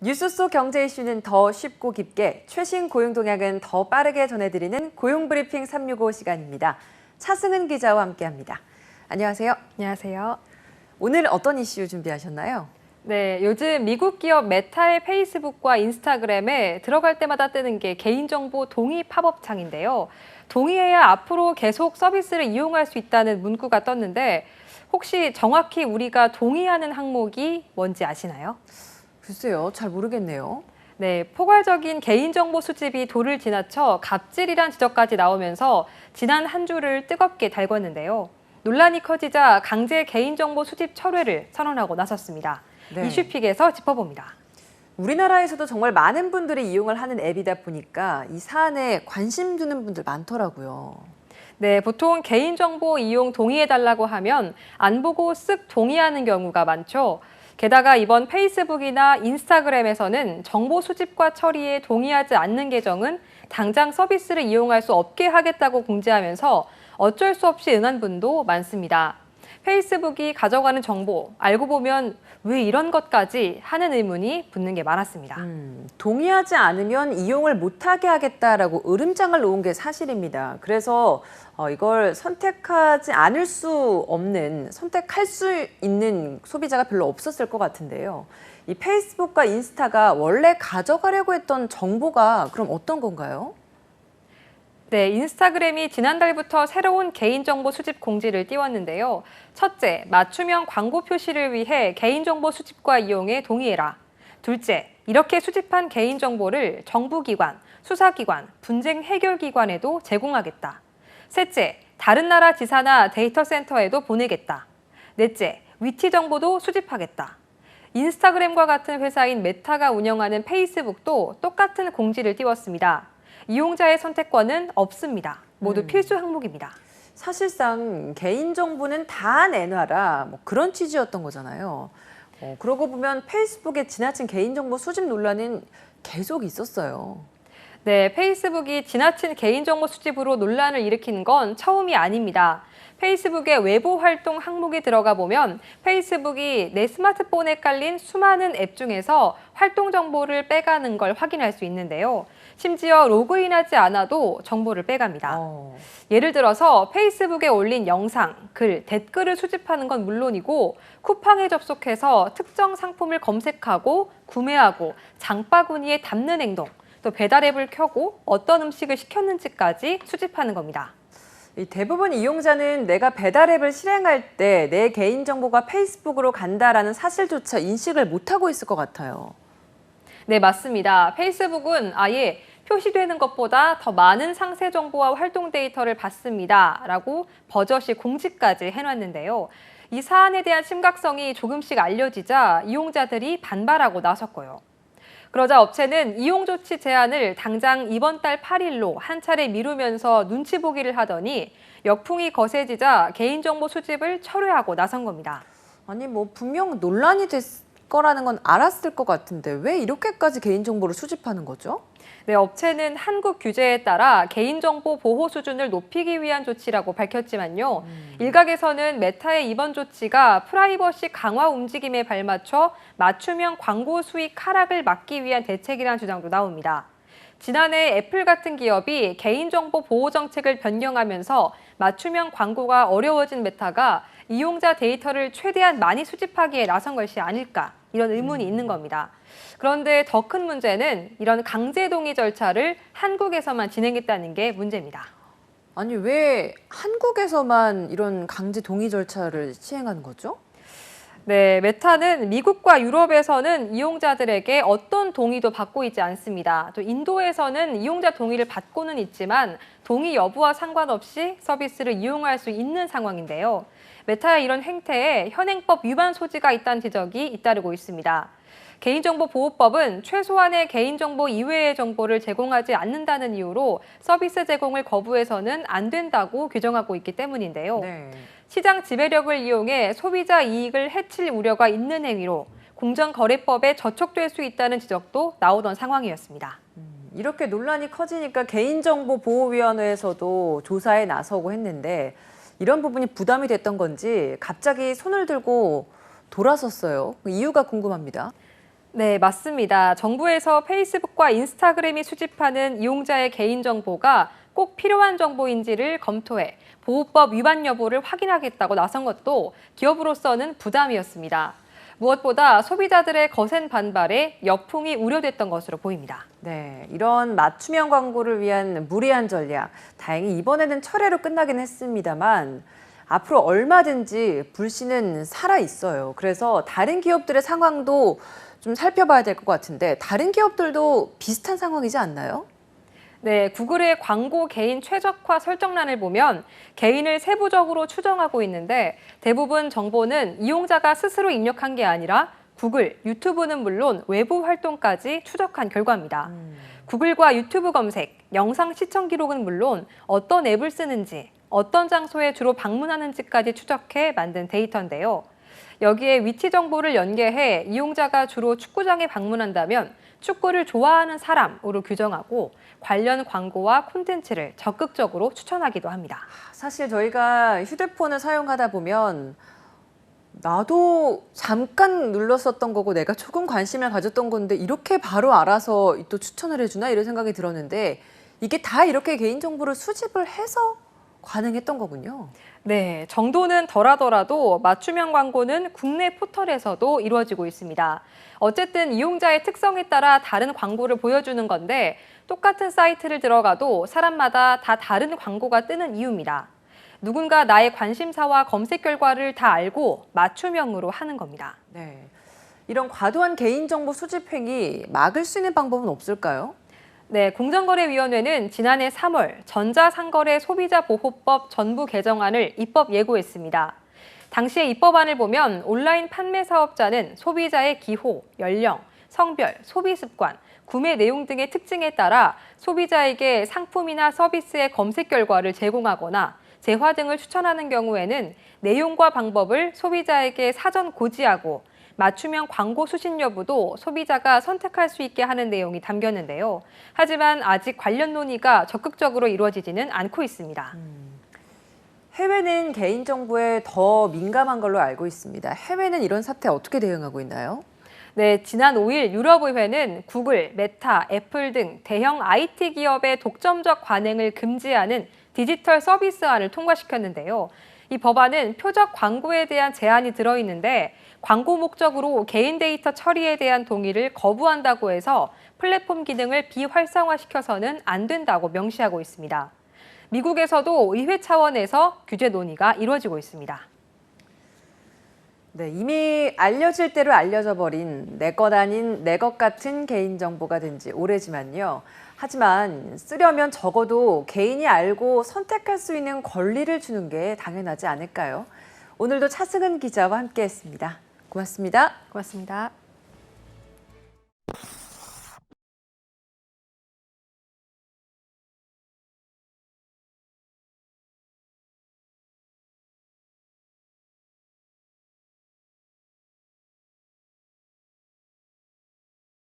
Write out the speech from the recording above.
뉴스 속 경제 이슈는 더 쉽고 깊게, 최신 고용 동향은 더 빠르게 전해드리는 고용브리핑 365 시간입니다. 차승은 기자와 함께합니다. 안녕하세요. 안녕하세요. 오늘 어떤 이슈 준비하셨나요? 네, 요즘 미국 기업 메타의 페이스북과 인스타그램에 들어갈 때마다 뜨는 게 개인정보 동의 팝업 창인데요. 동의해야 앞으로 계속 서비스를 이용할 수 있다는 문구가 떴는데 혹시 정확히 우리가 동의하는 항목이 뭔지 아시나요? 글쎄요, 잘 모르겠네요. 네, 포괄적인 개인정보 수집이 도를 지나쳐 갑질이란 지적까지 나오면서 지난 한 주를 뜨겁게 달궜는데요. 논란이 커지자 강제 개인정보 수집 철회를 선언하고 나섰습니다. 네. 이슈픽에서 짚어봅니다. 우리나라에서도 정말 많은 분들이 이용을 하는 앱이다 보니까 이 사안에 관심 두는 분들 많더라고요. 네, 보통 개인정보 이용 동의해달라고 하면 안 보고 쓱 동의하는 경우가 많죠. 게다가 이번 페이스북이나 인스타그램에서는 정보 수집과 처리에 동의하지 않는 계정은 당장 서비스를 이용할 수 없게 하겠다고 공지하면서 어쩔 수 없이 응한 분도 많습니다. 페이스북이 가져가는 정보, 알고 보면 왜 이런 것까지 하는 의문이 붙는 게 많았습니다. 동의하지 않으면 이용을 못하게 하겠다라고 으름장을 놓은 게 사실입니다. 그래서 이걸 선택하지 않을 수 없는, 선택할 수 있는 소비자가 별로 없었을 것 같은데요. 이 페이스북과 인스타가 원래 가져가려고 했던 정보가 그럼 어떤 건가요? 네, 인스타그램이 지난달부터 새로운 개인정보 수집 공지를 띄웠는데요. 첫째, 맞춤형 광고 표시를 위해 개인정보 수집과 이용에 동의해라. 둘째, 이렇게 수집한 개인정보를 정부기관, 수사기관, 분쟁 해결기관에도 제공하겠다. 셋째, 다른 나라 지사나 데이터 센터에도 보내겠다. 넷째, 위치 정보도 수집하겠다. 인스타그램과 같은 회사인 메타가 운영하는 페이스북도 똑같은 공지를 띄웠습니다. 이용자의 선택권은 없습니다. 모두 필수 항목입니다. 사실상 개인정보는 다 내놔라, 뭐 그런 취지였던 거잖아요. 그러고 보면 페이스북의 지나친 개인정보 수집 논란은 계속 있었어요. 네, 페이스북이 지나친 개인정보 수집으로 논란을 일으키는 건 처음이 아닙니다. 페이스북의 외부 활동 항목에 들어가 보면 페이스북이 내 스마트폰에 깔린 수많은 앱 중에서 활동 정보를 빼가는 걸 확인할 수 있는데요. 심지어 로그인하지 않아도 정보를 빼갑니다. 예를 들어서 페이스북에 올린 영상, 글, 댓글을 수집하는 건 물론이고 쿠팡에 접속해서 특정 상품을 검색하고 구매하고 장바구니에 담는 행동, 또 배달 앱을 켜고 어떤 음식을 시켰는지까지 수집하는 겁니다. 대부분 이용자는 내가 배달 앱을 실행할 때 내 개인정보가 페이스북으로 간다라는 사실조차 인식을 못하고 있을 것 같아요. 네, 맞습니다. 페이스북은 아예 표시되는 것보다 더 많은 상세 정보와 활동 데이터를 받습니다. 라고 버젓이 공지까지 해놨는데요. 이 사안에 대한 심각성이 조금씩 알려지자 이용자들이 반발하고 나섰고요. 그러자 업체는 이용 조치 제한을 당장 이번 달 8일로 한 차례 미루면서 눈치 보기를 하더니 역풍이 거세지자 개인정보 수집을 철회하고 나선 겁니다. 아니 분명 논란이 될 거라는 건 알았을 것 같은데 왜 이렇게까지 개인정보를 수집하는 거죠? 네, 업체는 한국 규제에 따라 개인정보 보호 수준을 높이기 위한 조치라고 밝혔지만요. 일각에서는 메타의 이번 조치가 프라이버시 강화 움직임에 발맞춰 맞춤형 광고 수익 하락을 막기 위한 대책이라는 주장도 나옵니다. 지난해 애플 같은 기업이 개인정보 보호 정책을 변경하면서 맞춤형 광고가 어려워진 메타가 이용자 데이터를 최대한 많이 수집하기에 나선 것이 아닐까 이런 의문이 있는 겁니다. 그런데 더 큰 문제는 이런 강제 동의 절차를 한국에서만 진행했다는 게 문제입니다. 아니 왜 한국에서만 이런 강제 동의 절차를 시행하는 거죠? 네, 메타는 미국과 유럽에서는 이용자들에게 어떤 동의도 받고 있지 않습니다. 또 인도에서는 이용자 동의를 받고는 있지만 동의 여부와 상관없이 서비스를 이용할 수 있는 상황인데요. 메타의 이런 행태에 현행법 위반 소지가 있다는 지적이 잇따르고 있습니다. 개인정보보호법은 최소한의 개인정보 이외의 정보를 제공하지 않는다는 이유로 서비스 제공을 거부해서는 안 된다고 규정하고 있기 때문인데요. 네. 시장 지배력을 이용해 소비자 이익을 해칠 우려가 있는 행위로 공정거래법에 저촉될 수 있다는 지적도 나오던 상황이었습니다. 이렇게 논란이 커지니까 개인정보보호위원회에서도 조사에 나서고 했는데 이런 부분이 부담이 됐던 건지 갑자기 손을 들고 돌아섰어요. 이유가 궁금합니다. 네, 맞습니다. 정부에서 페이스북과 인스타그램이 수집하는 이용자의 개인정보가 꼭 필요한 정보인지를 검토해 보호법 위반 여부를 확인하겠다고 나선 것도 기업으로서는 부담이었습니다. 무엇보다 소비자들의 거센 반발에 역풍이 우려됐던 것으로 보입니다. 네, 이런 맞춤형 광고를 위한 무리한 전략, 다행히 이번에는 철회로 끝나긴 했습니다만 앞으로 얼마든지 불씨는 살아 있어요. 그래서 다른 기업들의 상황도 좀 살펴봐야 될 것 같은데 다른 기업들도 비슷한 상황이지 않나요? 네, 구글의 광고 개인 최적화 설정란을 보면 개인을 세부적으로 추정하고 있는데 대부분 정보는 이용자가 스스로 입력한 게 아니라 구글, 유튜브는 물론 외부 활동까지 추적한 결과입니다. 구글과 유튜브 검색, 영상 시청 기록은 물론 어떤 앱을 쓰는지, 어떤 장소에 주로 방문하는지까지 추적해 만든 데이터인데요. 여기에 위치 정보를 연계해 이용자가 주로 축구장에 방문한다면 축구를 좋아하는 사람으로 규정하고 관련 광고와 콘텐츠를 적극적으로 추천하기도 합니다. 사실 저희가 휴대폰을 사용하다 보면 나도 잠깐 눌렀었던 거고 내가 조금 관심을 가졌던 건데 이렇게 바로 알아서 또 추천을 해주나 이런 생각이 들었는데 이게 다 이렇게 개인정보를 수집을 해서 가능했던 거군요. 네, 정도는 덜하더라도 맞춤형 광고는 국내 포털에서도 이루어지고 있습니다. 어쨌든 이용자의 특성에 따라 다른 광고를 보여주는 건데 똑같은 사이트를 들어가도 사람마다 다 다른 광고가 뜨는 이유입니다. 누군가 나의 관심사와 검색 결과를 다 알고 맞춤형으로 하는 겁니다. 네, 이런 과도한 개인정보 수집 행위 막을 수 있는 방법은 없을까요? 네, 공정거래위원회는 지난해 3월 전자상거래 소비자보호법 전부 개정안을 입법 예고했습니다. 당시의 입법안을 보면 온라인 판매 사업자는 소비자의 기호, 연령, 성별, 소비 습관, 구매 내용 등의 특징에 따라 소비자에게 상품이나 서비스의 검색 결과를 제공하거나 재화 등을 추천하는 경우에는 내용과 방법을 소비자에게 사전 고지하고 맞춤형 광고 수신 여부도 소비자가 선택할 수 있게 하는 내용이 담겼는데요. 하지만 아직 관련 논의가 적극적으로 이루어지지는 않고 있습니다. 해외는 개인정보에 더 민감한 걸로 알고 있습니다. 해외는 이런 사태 어떻게 대응하고 있나요? 네, 지난 5일 유럽의회는 구글, 메타, 애플 등 대형 IT 기업의 독점적 관행을 금지하는 디지털 서비스안을 통과시켰는데요. 이 법안은 표적 광고에 대한 제한이 들어있는데 광고 목적으로 개인 데이터 처리에 대한 동의를 거부한다고 해서 플랫폼 기능을 비활성화시켜서는 안 된다고 명시하고 있습니다. 미국에서도 의회 차원에서 규제 논의가 이루어지고 있습니다. 네, 이미 알려질 대로 알려져 버린 내 것 아닌 내 것 같은 개인정보가 된 지 오래지만요. 하지만 쓰려면 적어도 개인이 알고 선택할 수 있는 권리를 주는 게 당연하지 않을까요? 오늘도 차승은 기자와 함께했습니다. 고맙습니다. 고맙습니다.